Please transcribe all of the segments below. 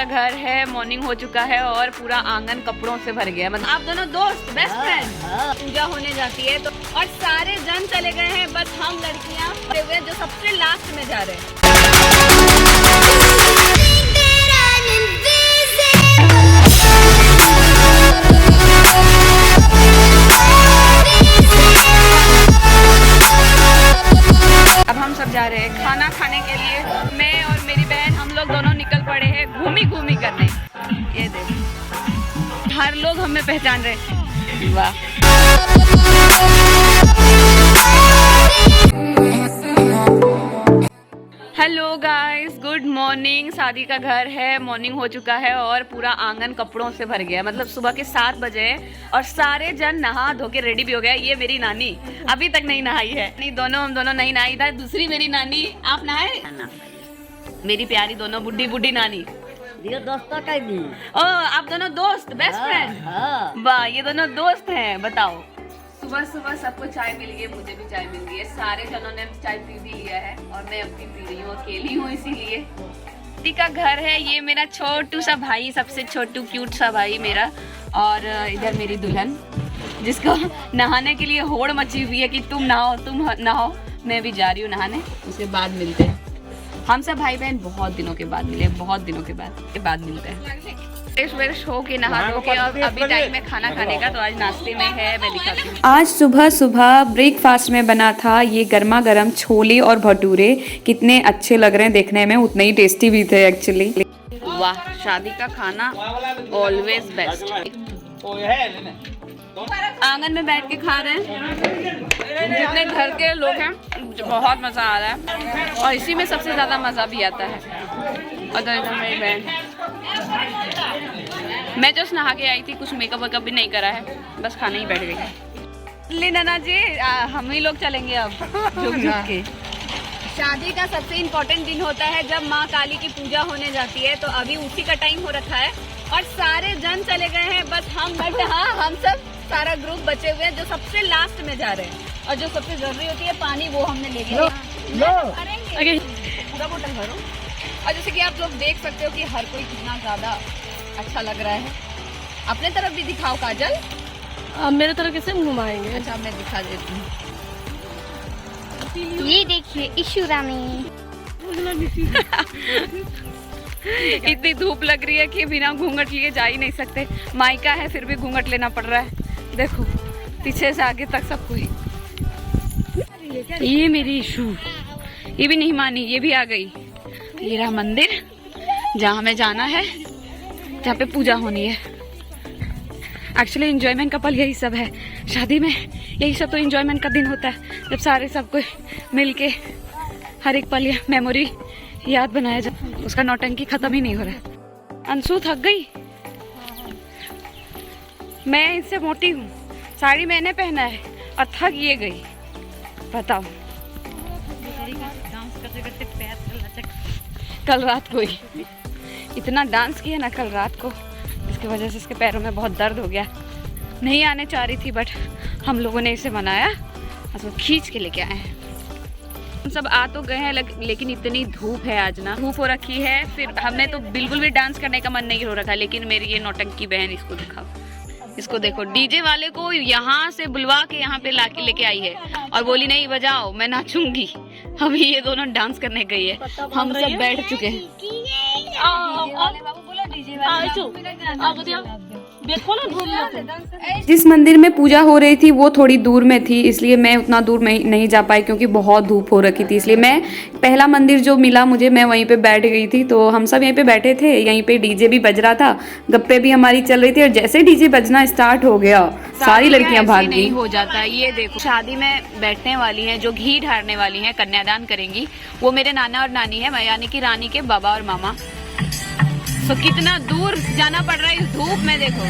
का घर है, मॉर्निंग हो चुका है और पूरा आंगन कपड़ों से भर गया। मतलब आप दोनों दोस्त बेस्ट फ्रेंड पूजा होने जाती है तो, और सारे जन चले गए हैं, बस हम लड़कियां हुए जो सबसे लास्ट में जा रहे हैं। अब हम सब जा रहे हैं खाना खाने के लिए। मैं और मेरी बहन हम लोग दोनों निकल पड़े हैं घूमी घूमी करने। ये देखो हर लोग हमें पहचान रहे। वाह हेलो गाइस, गुड मॉर्निंग। शादी का घर है, मॉर्निंग हो चुका है और पूरा आंगन कपड़ों से भर गया। मतलब सुबह के 7 बजे और सारे जन नहा धो के रेडी भी हो गया। ये मेरी नानी अभी तक नहीं नहाई है। नहीं हम दोनों नहीं नहाई था। दूसरी मेरी नानी, आप नहाए? मेरी प्यारी दोनों बुढ़ी नानी। दोस्तों का भी। ओ आप दोनों दोस्त बेस्ट फ्रेंड। वाह ये दोनों दोस्त हैं। बताओ सुबह सुबह सबको चाय मिल गई, मुझे भी चाय मिल गई है। सारे जनों ने चाय पी भी लिया है और मैं अब भी पी रही हूँ, अकेली हूँ इसीलिए। दीदी का घर है, ये मेरा छोटू सा भाई, सबसे छोटू क्यूट सा भाई मेरा। और इधर मेरी दुल्हन जिसको नहाने के लिए होड़ मची हुई है कि तुम नहाओ। मैं भी जा रही हूँ नहाने, उसके बाद मिलते हैं। हम सब भाई बहन बहुत दिनों के बाद मिले, बहुत दिनों के बाद मिलते हैं। फ्रेश हो के नहा धो के और अभी टाइम है खाना खाने का, तो आज नाश्ते में है, मैं दिखाती हूँ। आज सुबह ब्रेकफास्ट में बना था ये गर्मा गर्म छोले और भटूरे। कितने अच्छे लग रहे हैं देखने में, उतने ही टेस्टी भी थे एक्चुअली। वाह शादी का खाना ऑलवेज बेस्ट। आंगन में बैठ के खा रहे हैं, जितने घर के लोग हैं बहुत मज़ा आ रहा है और इसी में सबसे ज़्यादा मज़ा भी आता है। और इधर मेरी बहन, मैं जस्ट नहा के आई थी, कुछ मेकअप वेकअप भी नहीं करा है, बस खाने ही बैठ गई। ले नाना जी हम ही लोग चलेंगे अब झुक के। शादी का सबसे इम्पोर्टेंट दिन होता है जब माँ काली की पूजा होने जाती है, तो अभी उसी का टाइम हो रखा है और सारे जन चले गए हैं, बस हम सब सारा ग्रुप बचे हुए हैं जो सबसे लास्ट में जा रहे हैं। और जो सबसे जरूरी होती है पानी, वो हमने ले लिया पूरा बोतल भरो। और जैसे कि आप लोग देख सकते हो कि हर कोई कितना ज्यादा अच्छा लग रहा है। अपने तरफ भी दिखाओ काजल। मेरे तरफ कैसे घुमाएंगे? अच्छा मैं दिखा देती हूँ। ये देखिए इशू रानी। इतनी धूप लग रही है कि बिना घूंघट लिए जा ही नहीं सकते। माइका है फिर भी घूंघट लेना पड़ रहा है। देखो पीछे से आगे तक सब कोई। ये मेरी इशू, ये भी नहीं मानी, ये भी आ गई। ये रहा मंदिर जहाँ हमें जाना है, जहाँ पे पूजा होनी है। एक्चुअली एंजॉयमेंट का पल यही सब है शादी में। यही सब तो एंजॉयमेंट का दिन होता है, जब सारे सब कोई मिल के हर एक पल मेमोरी याद बनाया जाए। उसका नौटंकी खत्म ही नहीं हो रहा। अंशु थक गई, मैं इससे मोटी हूँ, साड़ी मैंने पहना है और थक ये गई। बताओ कल रात को ही इतना डांस किया ना कल रात को, इसकी वजह से इसके पैरों में बहुत दर्द हो गया। नहीं आने चाह रही थी बट हम लोगों ने इसे मनाया, उसको खींच के लेके आए हैं। हम सब आ तो गए हैं लेकिन इतनी धूप है आज ना, धूप हो रखी है। फिर हमें तो बिल्कुल भी डांस करने का मन नहीं हो रखा, लेकिन मेरी ये नौटंकी बहन, इसको दिखाओ, इसको देखो, डीजे वाले को यहाँ से बुलवा के यहाँ पे लाके लेके आई है और बोली नहीं बजाओ मैं नाचूंगी। अभी ये दोनों डांस करने गई है, हम सब बैठ चुके हैं। जिस मंदिर में पूजा हो रही थी वो थोड़ी दूर में थी, इसलिए मैं उतना दूर नहीं जा पाई क्योंकि बहुत धूप हो रखी थी। इसलिए मैं पहला मंदिर जो मिला मुझे, मैं वहीं पे बैठ गई थी। तो हम सब यहीं पे बैठे थे, यहीं पे डीजे भी बज रहा था, गप्पे भी हमारी चल रही थी। और जैसे डीजे बजना स्टार्ट हो गया सारी लड़कियां भाग गई। हो जाता है ये देखो। शादी में बैठने वाली हैं, जो घी ढारने वाली हैं, कन्यादान करेंगी, वो मेरे नाना और नानी है, यानी कि रानी के बाबा और मामा। तो कितना दूर जाना पड़ रहा है इस धूप में, देखो।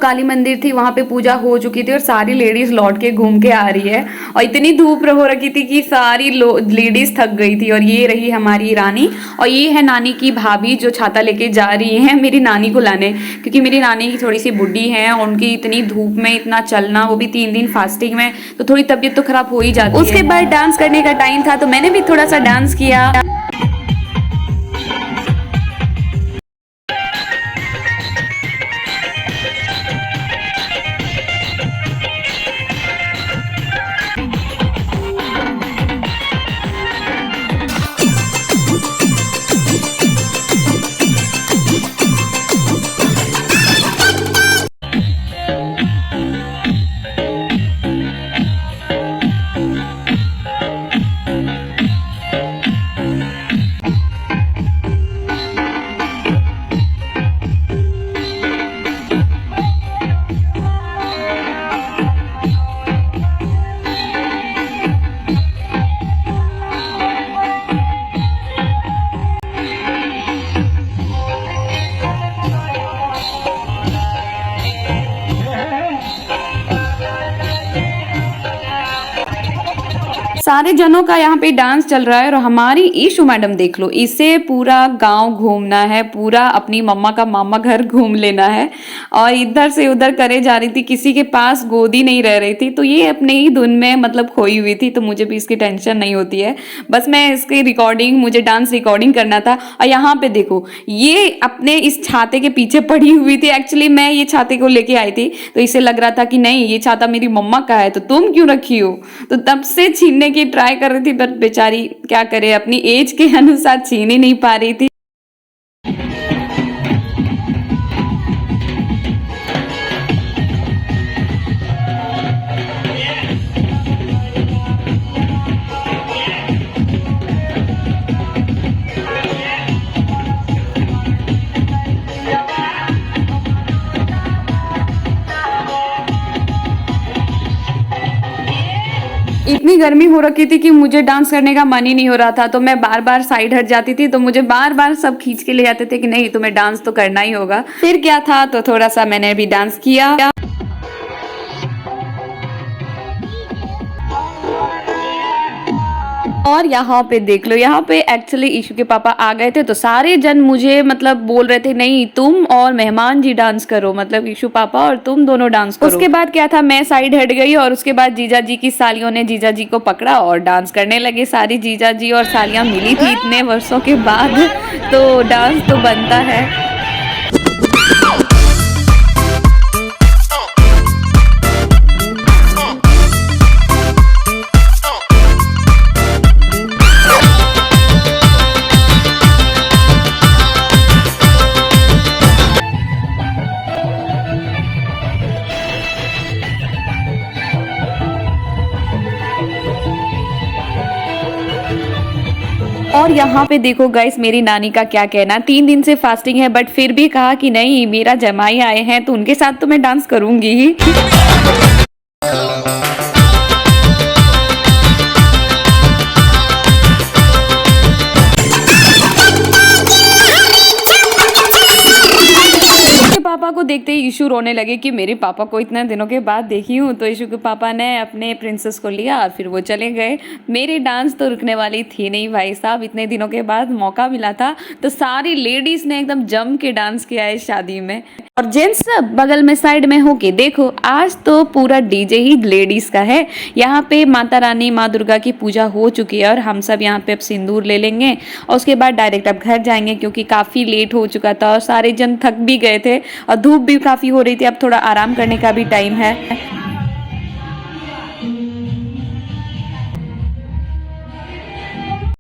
काली मंदिर थी वहां पे पूजा हो चुकी थी और सारी लेडीज लौट के घूम के आ रही है और इतनी धूप हो रखी थी कि सारी लेडीज थक गई थी। और ये रही हमारी रानी और ये है नानी की भाभी जो छाता लेके जा रही है मेरी नानी को लाने, क्योंकि मेरी नानी की थोड़ी सी बुढ़ी है और उनकी इतनी धूप में इतना चलना, वो भी 3 दिन फास्टिंग में, तो थोड़ी तबीयत तो खराब हो ही जाती है। उसके बाद डांस करने का टाइम था तो मैंने भी थोड़ा सा डांस किया। सारे जनों का यहाँ पे डांस चल रहा है और हमारी ईशू मैडम देख लो, इसे पूरा गांव घूमना है, पूरा अपनी मम्मा का मामा घर घूम लेना है और इधर से उधर करे जा रही थी, किसी के पास गोदी नहीं रह रही थी। तो ये अपने ही धुन में मतलब खोई हुई थी, तो मुझे भी इसकी टेंशन नहीं होती है, बस मैं इसकी रिकॉर्डिंग, मुझे डांस रिकॉर्डिंग करना था। और यहाँ पे देखो ये अपने इस छाते के पीछे पड़ी हुई थी। एक्चुअली मैं ये छाते को लेके आई थी तो इसे लग रहा था कि नहीं ये छाता मेरी मम्मा का है तो तुम क्यों रखी हो, तो तब से छीनने की ट्राई कर रही थी, बट बेचारी क्या करे, अपनी एज के अनुसार छीन ही नहीं पा रही थी। इतनी गर्मी हो रखी थी कि मुझे डांस करने का मन ही नहीं हो रहा था, तो मैं बार बार साइड हट जाती थी, तो मुझे बार बार सब खींच के ले जाते थे कि नहीं तुम्हें डांस तो करना ही होगा। फिर क्या था, तो थोड़ा सा मैंने भी डांस किया। और यहाँ पे देख लो, यहाँ पे एक्चुअली ईशु के पापा आ गए थे तो सारे जन मुझे मतलब बोल रहे थे नहीं तुम और मेहमान जी डांस करो, मतलब ईशु पापा और तुम दोनों डांस करो। उसके बाद क्या था, मैं साइड हट गई और उसके बाद जीजा जी की सालियों ने जीजा जी को पकड़ा और डांस करने लगे। सारी जीजा जी और सालियां मिली थी इतने वर्षों के बाद, तो डांस तो बनता है। और यहाँ पे देखो गाइस मेरी नानी का क्या कहना, 3 दिन से फास्टिंग है बट फिर भी कहा कि नहीं मेरा जमाई आए हैं तो उनके साथ तो मैं डांस करूंगी ही। पापा को देखते ही ईशु रोने लगे कि मेरे पापा को इतने दिनों के बाद देखी हूँ। तो ईशु के पापा ने अपने प्रिंसेस को लिया और फिर वो चले गए। मेरी डांस तो रुकने वाली थी नहीं भाई साहब, इतने दिनों के बाद मौका मिला था तो सारी लेडीज ने एकदम जम के डांस किया है शादी में। और जेंट्स सब बगल में साइड में होके देखो, आज तो पूरा डीजे ही लेडीज का है। यहाँ पे माता रानी माँ दुर्गा की पूजा हो चुकी है और हम सब यहाँ पे अब सिंदूर ले लेंगे और उसके बाद डायरेक्ट अब घर जाएंगे क्योंकि काफ़ी लेट हो चुका था और सारे जन थक भी गए थे और धूप भी काफ़ी हो रही थी। अब थोड़ा आराम करने का भी टाइम है।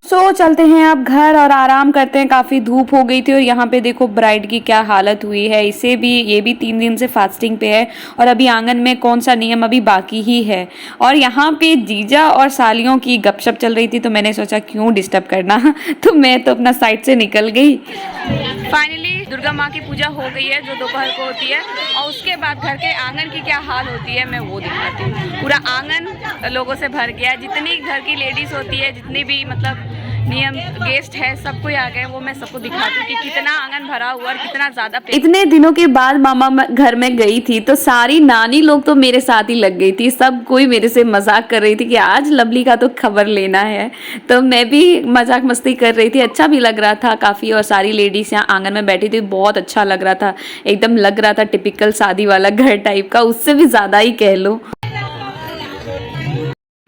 सो चलते हैं अब घर और आराम करते हैं, काफ़ी धूप हो गई थी। और यहाँ पे देखो ब्राइड की क्या हालत हुई है, इसे भी ये भी 3 दिन से फास्टिंग पे है और अभी आंगन में कौन सा नियम अभी बाकी ही है। और यहाँ पे जीजा और सालियों की गपशप चल रही थी तो मैंने सोचा क्यों डिस्टर्ब करना तो मैं तो अपना साइड से निकल गई। फाइनली दुर्गा माँ की पूजा हो गई है जो दोपहर को होती है और उसके बाद घर के आंगन की क्या हाल होती है मैं वो दिखाती हूँ। पूरा आंगन लोगों से भर गया है, जितनी घर की लेडीज होती है, जितनी भी मतलब नियम गेस्ट है, सब कोई आ गए, वो मैं सबको दिखाती हूँ कि कितना आंगन भरा हुआ और कितना ज्यादा इतने दिनों के बाद मामा घर में गई थी तो सारी नानी लोग तो मेरे साथ ही लग गई थी। सब कोई मेरे से मजाक कर रही थी कि आज लवली का तो खबर लेना है, तो मैं भी मजाक मस्ती कर रही थी। अच्छा भी लग रहा था काफ़ी, और सारी लेडीज यहाँ आंगन में बैठी थी, बहुत अच्छा लग रहा था। एकदम लग रहा था टिपिकल शादी वाला घर टाइप का, उससे भी ज़्यादा ही कह लो।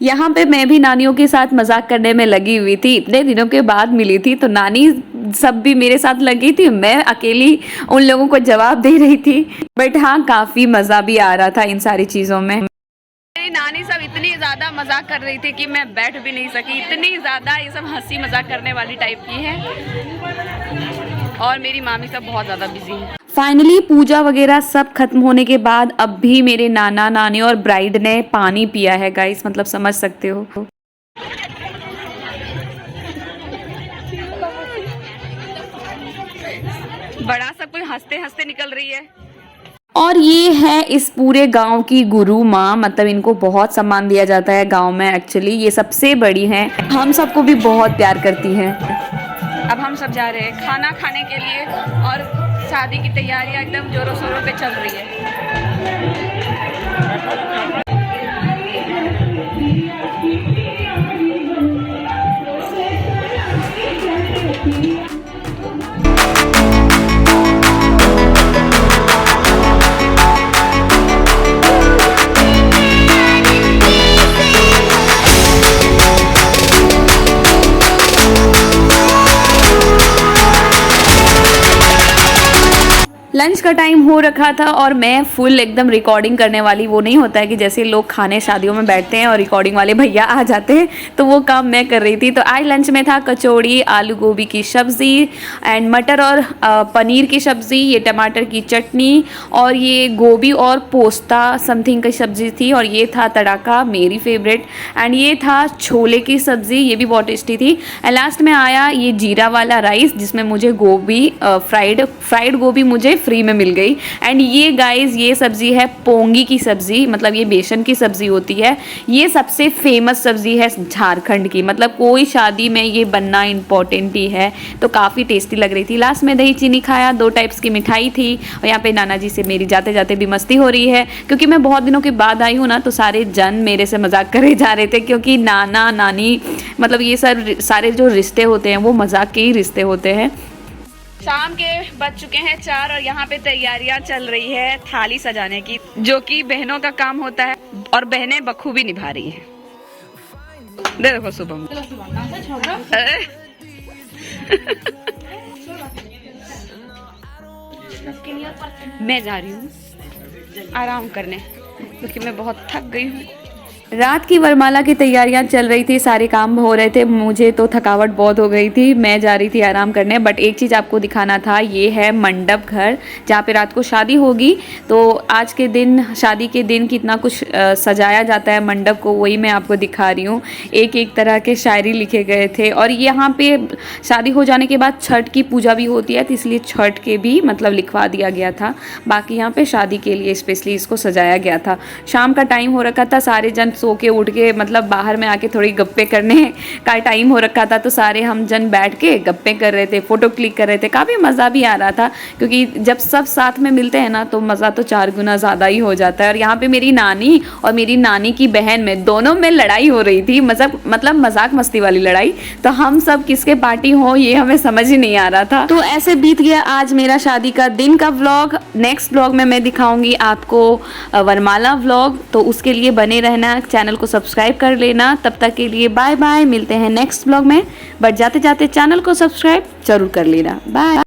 यहाँ पे मैं भी नानियों के साथ मजाक करने में लगी हुई थी। इतने दिनों के बाद मिली थी तो नानी सब भी मेरे साथ लगी थी, मैं अकेली उन लोगों को जवाब दे रही थी। बट हाँ, काफ़ी मज़ा भी आ रहा था इन सारी चीज़ों में। मेरी नानी सब इतनी ज़्यादा मजाक कर रही थी कि मैं बैठ भी नहीं सकी, इतनी ज़्यादा ये सब हंसी मजाक करने वाली टाइप की है। और मेरी मामी सब बहुत ज़्यादा बिजी है। फाइनली पूजा वगैरह सब खत्म होने के बाद अब भी मेरे नाना नानी और ब्राइड ने पानी पिया है गाइस, मतलब समझ सकते हो। बड़ा सब कोई हंसते हंसते निकल रही है। और ये है इस पूरे गांव की गुरु माँ, मतलब इनको बहुत सम्मान दिया जाता है गांव में। एक्चुअली ये सबसे बड़ी हैं, हम सबको भी बहुत प्यार करती हैं। अब हम सब जा रहे हैं खाना खाने के लिए और शादी की तैयारियां एकदम जोरों शोरों पे चल रही है। लंच का टाइम हो रखा था और मैं फुल एकदम रिकॉर्डिंग करने वाली। वो नहीं होता है कि जैसे लोग खाने शादियों में बैठते हैं और रिकॉर्डिंग वाले भैया आ जाते हैं, तो वो काम मैं कर रही थी। तो आज लंच में था कचौड़ी, आलू गोभी की सब्ज़ी एंड मटर और पनीर की सब्ज़ी, ये टमाटर की चटनी और ये गोभी और पोस्ता समथिंग की सब्ज़ी थी, और ये था तड़का मेरी फेवरेट, एंड ये था छोले की सब्ज़ी, ये भी बहुत टेस्टी थी। एंड लास्ट में आया ये जीरा वाला राइस जिसमें मुझे गोभी फ्राइड गोभी मुझे फ्री में मिल गई। एंड ये गाइस ये सब्ज़ी है पोंगी की सब्ज़ी, मतलब ये बेसन की सब्ज़ी होती है। ये सबसे फेमस सब्ज़ी है झारखंड की, मतलब कोई शादी में ये बनना इम्पोर्टेंट ही है। तो काफ़ी टेस्टी लग रही थी। लास्ट में दही चीनी खाया, 2 टाइप्स की मिठाई थी। और यहाँ पे नाना जी से मेरी जाते जाते भी मस्ती हो रही है, क्योंकि मैं बहुत दिनों के बाद आई हूँ ना, तो सारे जन मेरे से मजाक करे जा रहे थे, क्योंकि नाना नानी मतलब ये सारे जो रिश्ते होते हैं वो मजाक के ही रिश्ते होते हैं। शाम के बज चुके हैं 4 और यहाँ पे तैयारियां चल रही है थाली सजाने की, जो कि बहनों का काम होता है और बहनें बखूबी निभा रही हैं। देखो शुभम मैं जा रही हूँ आराम करने, क्योंकि मैं बहुत थक गई हूँ। रात की वरमाला की तैयारियां चल रही थी, सारे काम हो रहे थे, मुझे तो थकावट बहुत हो गई थी, मैं जा रही थी आराम करने। बट एक चीज़ आपको दिखाना था, ये है मंडप घर जहाँ पे रात को शादी होगी। तो आज के दिन शादी के दिन कितना कुछ सजाया जाता है मंडप को, वही मैं आपको दिखा रही हूँ। एक एक तरह के शायरी लिखे गए थे, और यहाँ पे शादी हो जाने के बाद छठ की पूजा भी होती है, तो इसलिए छठ के भी मतलब लिखवा दिया गया था। बाकी यहाँ पे शादी के लिए स्पेशली इसको सजाया गया था। शाम का टाइम हो रखा था, सारे जन सो के उठ के मतलब बाहर में आके थोड़ी गप्पे करने का टाइम हो रखा था, तो सारे हम जन बैठ के गप्पे कर रहे थे, फोटो क्लिक कर रहे थे। काफ़ी मज़ा भी आ रहा था, क्योंकि जब सब साथ में मिलते हैं ना तो मज़ा तो 4 गुना ज़्यादा ही हो जाता है। और यहाँ पे मेरी नानी और मेरी नानी की बहन में दोनों में लड़ाई हो रही थी, मतलब मजाक मस्ती वाली लड़ाई। तो हम सब किसके पार्टी हो ये हमें समझ ही नहीं आ रहा था। तो ऐसे बीत गया आज मेरा शादी का दिन का व्लॉग। नेक्स्ट व्लॉग में मैं दिखाऊंगी आपको वरमाला व्लॉग, तो उसके लिए बने रहना, चैनल को सब्सक्राइब कर लेना। तब तक के लिए बाय बाय, मिलते हैं नेक्स्ट व्लॉग में। बट जाते जाते चैनल को सब्सक्राइब जरूर कर लेना। बाय।